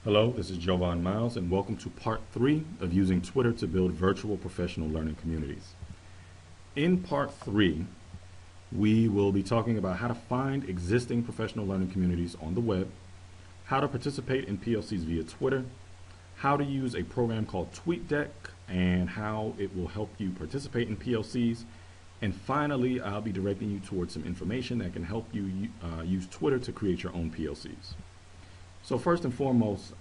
Hello, this is Jovan Miles, and welcome to part 3 of using Twitter to build virtual professional learning communities. In part 3, we will be talking about how to find existing professional learning communities on the web, how to participate in PLCs via Twitter, how to use a program called TweetDeck, and how it will help you participate in PLCs. And finally, I'll be directing you towards some information that can help you use Twitter to create your own PLCs. So first and foremost,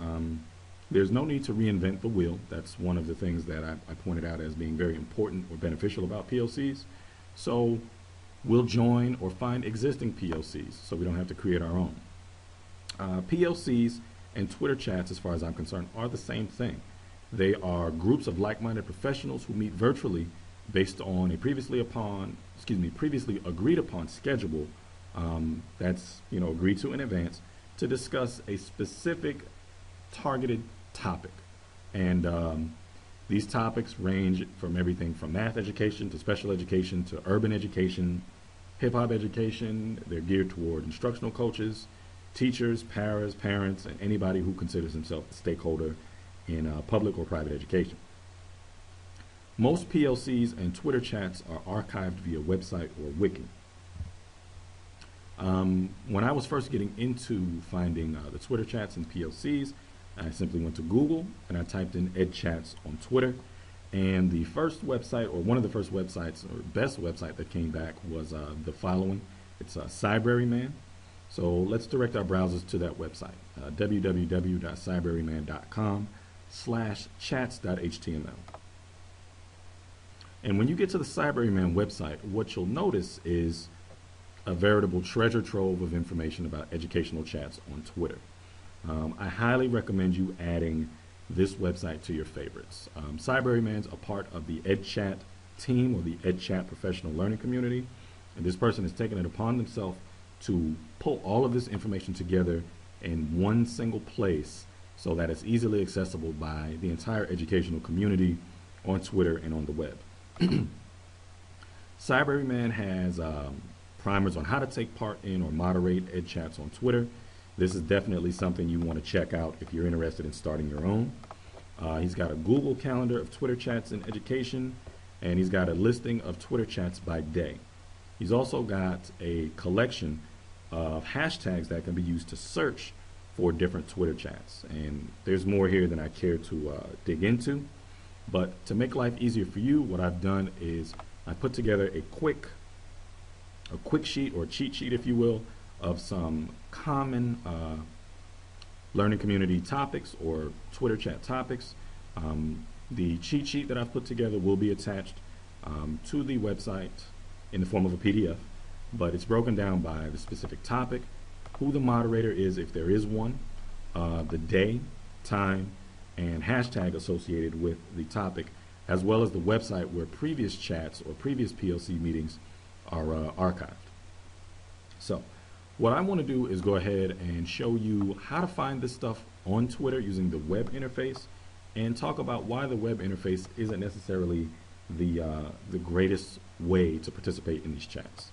there's no need to reinvent the wheel. That's one of the things that I pointed out as being very important or beneficial about PLCs. So we'll join or find existing PLCs so we don't have to create our own. PLCs and Twitter chats, as far as I'm concerned, are the same thing. They are groups of like-minded professionals who meet virtually based on a previously agreed upon schedule that's agreed to in advance, to discuss a specific targeted topic. And these topics range from everything from math education to special education to urban education, hip-hop education. They're geared toward instructional coaches, teachers, paras, parents, and anybody who considers himself a stakeholder in public or private education. Most PLCs and Twitter chats are archived via website or wiki. When I was first getting into finding the Twitter chats and PLCs, I simply went to Google and I typed in EdChats on Twitter, and the first website, or one of the first websites, or best website that came back was the following. It's Cybraryman. So let's direct our browsers to that website, www.cybraryman.com/chats.html. And when you get to the Cybraryman website, what you'll notice is a veritable treasure trove of information about educational chats on Twitter. I highly recommend you adding this website to your favorites. Cybraryman's a part of the EdChat team, or the EdChat professional learning community, and this person has taken it upon themselves to pull all of this information together in one single place so that it's easily accessible by the entire educational community on Twitter and on the web. Cybraryman has primers on how to take part in or moderate EdChats on Twitter. This is definitely something you want to check out if you're interested in starting your own. He's got a Google Calendar of Twitter chats in education, and he's got a listing of Twitter chats by day. He's also got a collection of hashtags that can be used to search for different Twitter chats. And there's more here than I care to dig into. But to make life easier for you, what I've done is I put together a quick sheet, or cheat sheet if you will, of some common learning community topics or Twitter chat topics. The cheat sheet that I've put together will be attached to the website in the form of a PDF, but it's broken down by the specific topic, who the moderator is if there is one, the day, time, and hashtag associated with the topic, as well as the website where previous chats or previous PLC meetings are archived. So what I want to do is go ahead and show you how to find this stuff on Twitter using the web interface, and talk about why the web interface isn't necessarily the greatest way to participate in these chats.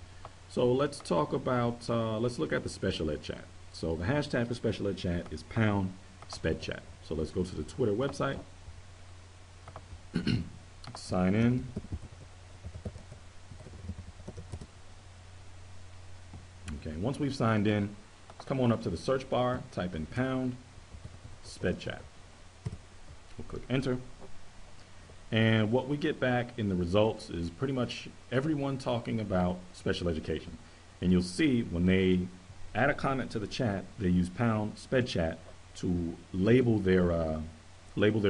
So let's talk about, let's look at the special ed chat. So the hashtag for special ed chat is #SpedChat. So let's go to the Twitter website, sign in. Okay, once we've signed in, let's come on up to the search bar, type in #SpedChat. We'll click enter. And what we get back in the results is pretty much everyone talking about special education. And you'll see when they add a comment to the chat, they use #SpedChat to label their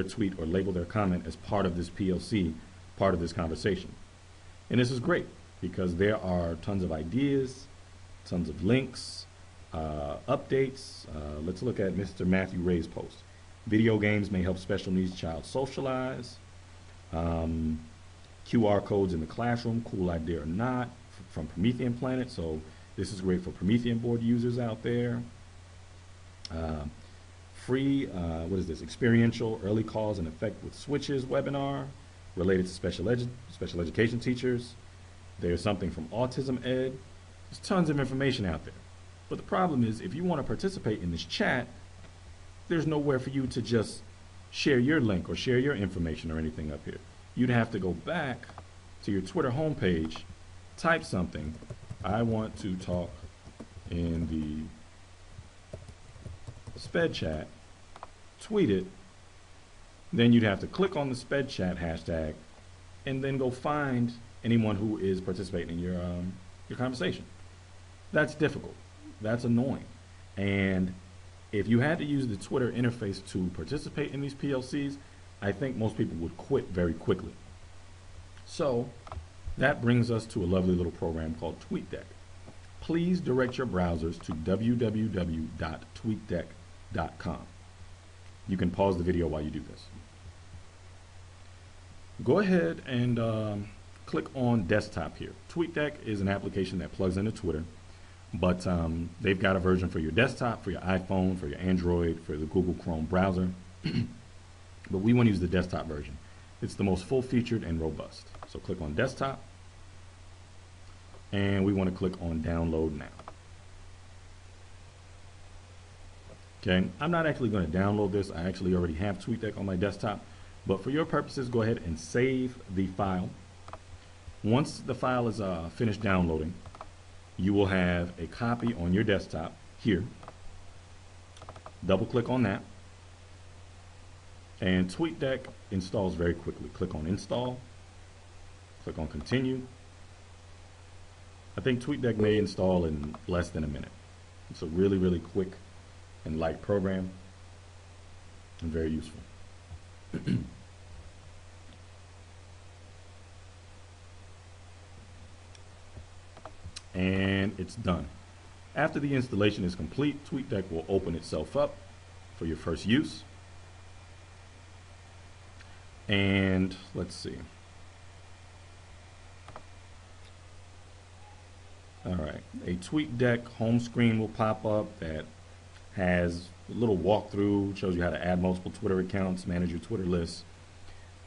tweet or label their comment as part of this PLC, part of this conversation. And this is great because there are tons of ideas, tons of links, updates. Let's look at Mr. Matthew Ray's post. Video games may help special needs child socialize. QR codes in the classroom, cool idea or not, from Promethean Planet. So this is great for Promethean board users out there. Free, what is this? Experiential early cause and effect with switches webinar related to special education teachers. There's something from Autism Ed. There's tons of information out there. But the problem is, if you want to participate in this chat, there's nowhere for you to just share your link or share your information or anything up here. You'd have to go back to your Twitter homepage, type something. I want to talk in the Sped Chat, tweet it, then you'd have to click on the Sped Chat hashtag and then go find anyone who is participating in your conversation. That's difficult. That's annoying. And if you had to use the Twitter interface to participate in these PLCs, I think most people would quit very quickly. So that brings us to a lovely little program called TweetDeck. Please direct your browsers to www.tweetdeck.com. You can pause the video while you do this. Go ahead and click on desktop here. TweetDeck is an application that plugs into Twitter, but they've got a version for your desktop, for your iPhone, for your Android, for the Google Chrome browser. But we want to use the desktop version. It's the most full-featured and robust. So click on desktop, and we want to click on download now. Okay, I'm not actually going to download this. I actually already have TweetDeck on my desktop, but for your purposes, go ahead and save the file. Once the file is finished downloading, you will have a copy on your desktop here. Double click on that, and TweetDeck installs very quickly. Click on install, click on continue. I think TweetDeck may install in less than a minute. It's a really, really quick and light program and very useful. And it's done. After the installation is complete, TweetDeck will open itself up for your first use. And let's see. All right, a TweetDeck home screen will pop up that has a little walkthrough, shows you how to add multiple Twitter accounts, manage your Twitter lists,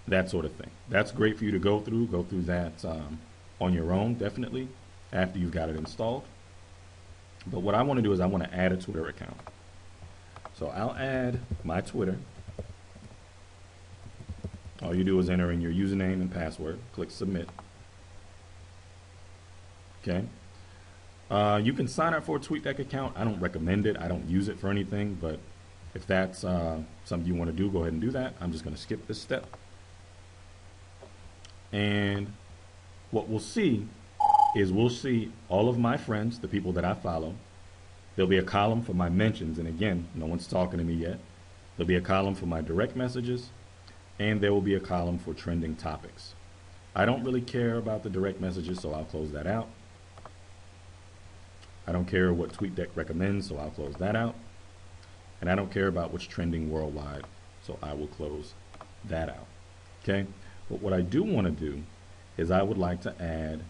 that sort of thing. That's great for you to go through that on your own, definitely, after you've got it installed. But what I want to do is I want to add a Twitter account. So I'll add my Twitter. All you do is enter in your username and password, click submit. Okay. You can sign up for a TweetDeck account. I don't recommend it. I don't use it for anything, but if that's something you want to do, go ahead and do that. I'm just going to skip this step. And what we'll see is we'll see all of my friends, the people that I follow. There'll be a column for my mentions, and again, no one's talking to me yet. There'll be a column for my direct messages, and there will be a column for trending topics. I don't really care about the direct messages, so I'll close that out. I don't care what TweetDeck recommends, so I'll close that out. And I don't care about what's trending worldwide, so I will close that out. Okay? But what I do want to do is I would like to add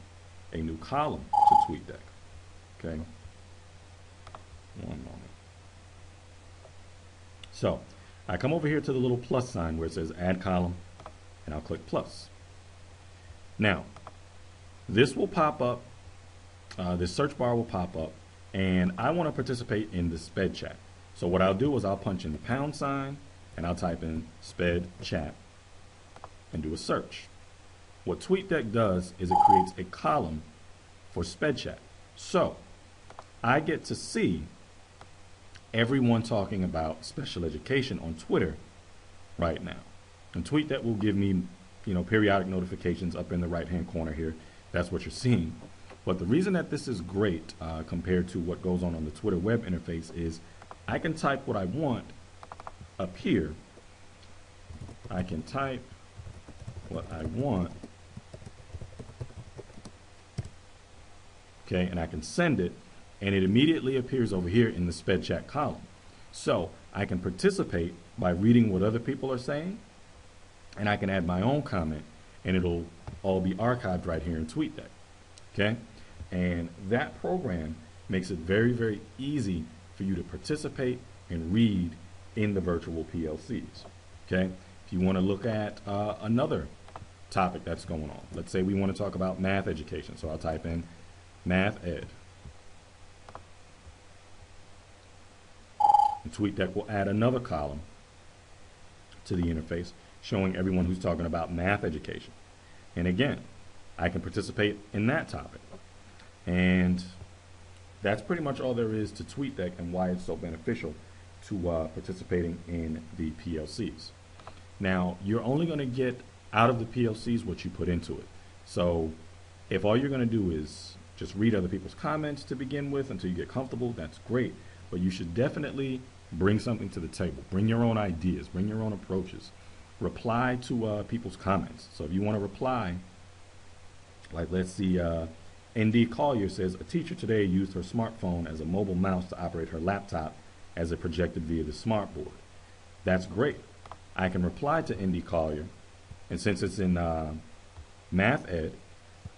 a new column to TweetDeck. Okay? One moment. So I come over here to the little plus sign where it says add column, and I'll click plus. Now, this will pop up. This search bar will pop up, and I want to participate in the Sped Chat. So what I'll do is I'll punch in the pound sign, and I'll type in Sped Chat and do a search. What TweetDeck does is it creates a column for Sped Chat. So I get to see everyone talking about special education on Twitter right now. And TweetDeck will give me, periodic notifications up in the right-hand corner here. That's what you're seeing. But the reason that this is great compared to what goes on the Twitter web interface is I can type what I want up here. I can type what I want, okay, and I can send it, and it immediately appears over here in the Sped Chat column. So I can participate by reading what other people are saying, and I can add my own comment, and it'll all be archived right here in TweetDeck. Okay? And that program makes it very, very easy for you to participate and read in the virtual PLCs. Okay? If you want to look at another topic that's going on, let's say we want to talk about math education. So I'll type in math ed. And TweetDeck will add another column to the interface showing everyone who's talking about math education. And again, I can participate in that topic. And that's pretty much all there is to TweetDeck and why it's so beneficial to participating in the PLCs. Now, you're only going to get out of the PLCs what you put into it. So if all you're going to do is just read other people's comments to begin with until you get comfortable, that's great. But you should definitely bring something to the table. Bring your own ideas. Bring your own approaches. Reply to people's comments. So if you want to reply, like let's see, ND Collier says, a teacher today used her smartphone as a mobile mouse to operate her laptop as it projected via the smartboard. That's great. I can reply to ND Collier, and since it's in Math Ed,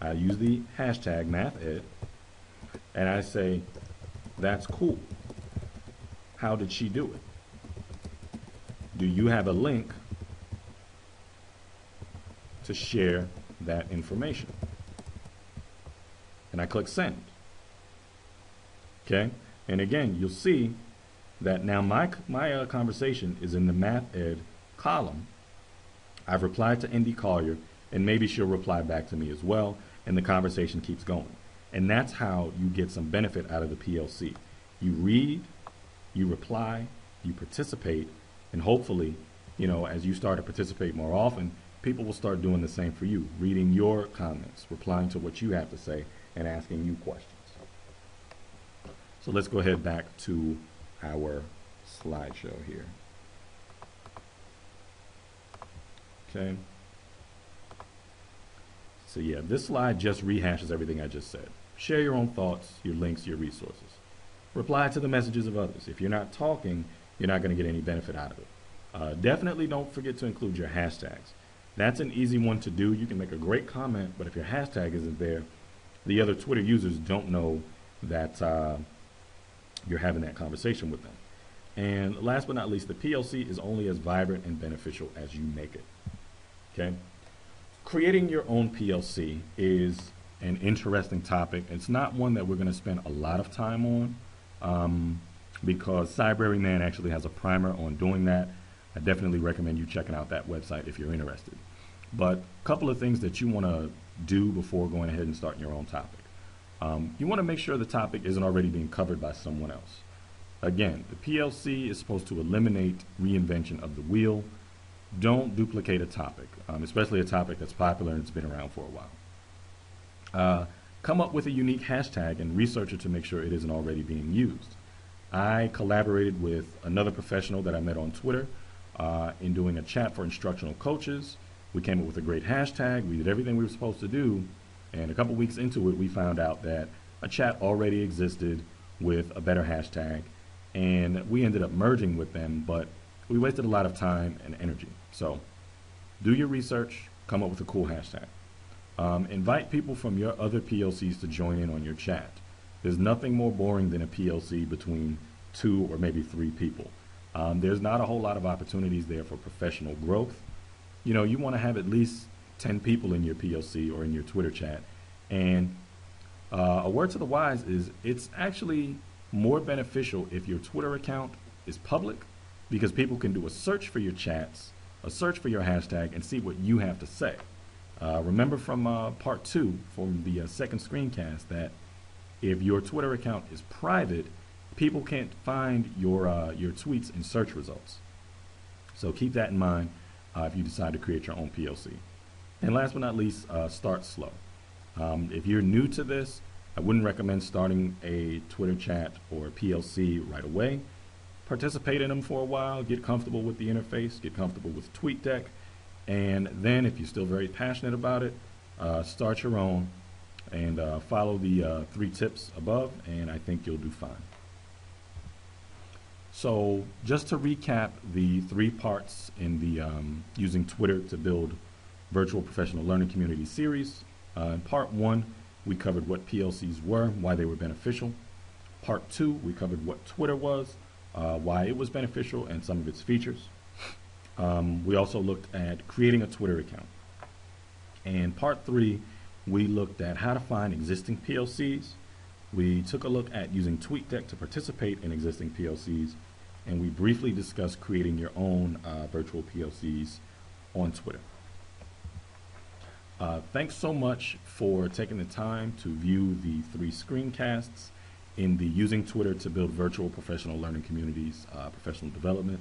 I use the hashtag Math Ed, and I say, that's cool. How did she do it? Do you have a link to share that information? And I click send. Okay, and again, you'll see that now my conversation is in the Math Ed column. I've replied to ND Collier, and maybe she'll reply back to me as well, and the conversation keeps going. And that's how you get some benefit out of the PLC. You read, you reply, you participate, and hopefully, you know, as you start to participate more often, people will start doing the same for you, reading your comments, replying to what you have to say, and asking you questions. So let's go ahead back to our slideshow here. Okay. So yeah, this slide just rehashes everything I just said. Share your own thoughts, your links, your resources. Reply to the messages of others. If you're not talking, you're not going to get any benefit out of it. Definitely don't forget to include your hashtags. That's an easy one to do. You can make a great comment, but if your hashtag isn't there, the other Twitter users don't know that you're having that conversation with them. And last but not least, the PLC is only as vibrant and beneficial as you make it. Okay? Creating your own PLC is an interesting topic. It's not one that we're going to spend a lot of time on because Cybrary Man actually has a primer on doing that. I definitely recommend you checking out that website if you're interested. But a couple of things that you want to do before going ahead and starting your own topic. You want to make sure the topic isn't already being covered by someone else. Again, the PLC is supposed to eliminate reinvention of the wheel. Don't duplicate a topic, especially a topic that's popular and it's been around for a while. Come up with a unique hashtag and research it to make sure it isn't already being used. I collaborated with another professional that I met on Twitter in doing a chat for instructional coaches. We came up with a great hashtag. We did everything we were supposed to do. And a couple weeks into it, we found out that a chat already existed with a better hashtag. And we ended up merging with them, but we wasted a lot of time and energy. So do your research, come up with a cool hashtag. Invite people from your other PLCs to join in on your chat. There's nothing more boring than a PLC between 2 or maybe 3 people. There's not a whole lot of opportunities there for professional growth. You know, you want to have at least 10 people in your PLC or in your Twitter chat. And a word to the wise is it's actually more beneficial if your Twitter account is public, because people can do a search for your chats, a search for your hashtag, and see what you have to say. Remember from part 2 from the second screencast that if your Twitter account is private, people can't find your tweets in search results. So keep that in mind if you decide to create your own PLC. And last but not least, start slow. If you're new to this, I wouldn't recommend starting a Twitter chat or a PLC right away. Participate in them for a while, get comfortable with the interface, get comfortable with TweetDeck, and then if you're still very passionate about it, start your own and follow the 3 tips above, and I think you'll do fine. So just to recap the 3 parts in the using Twitter to build virtual professional learning community series. In part 1, we covered what PLCs were, why they were beneficial. Part 2, we covered what Twitter was, why it was beneficial, and some of its features. We also looked at creating a Twitter account. And part 3, we looked at how to find existing PLCs. We took a look at using TweetDeck to participate in existing PLCs. and we briefly discussed creating your own virtual PLCs on Twitter. Thanks so much for taking the time to view the 3 screencasts in the Using Twitter to Build Virtual Professional Learning Communities professional development.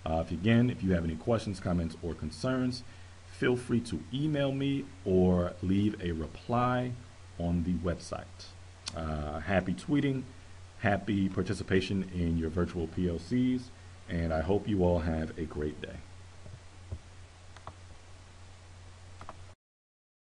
If you have any questions, comments, or concerns, feel free to email me or leave a reply on the website. Happy tweeting, happy participation in your virtual PLCs, and I hope you all have a great day.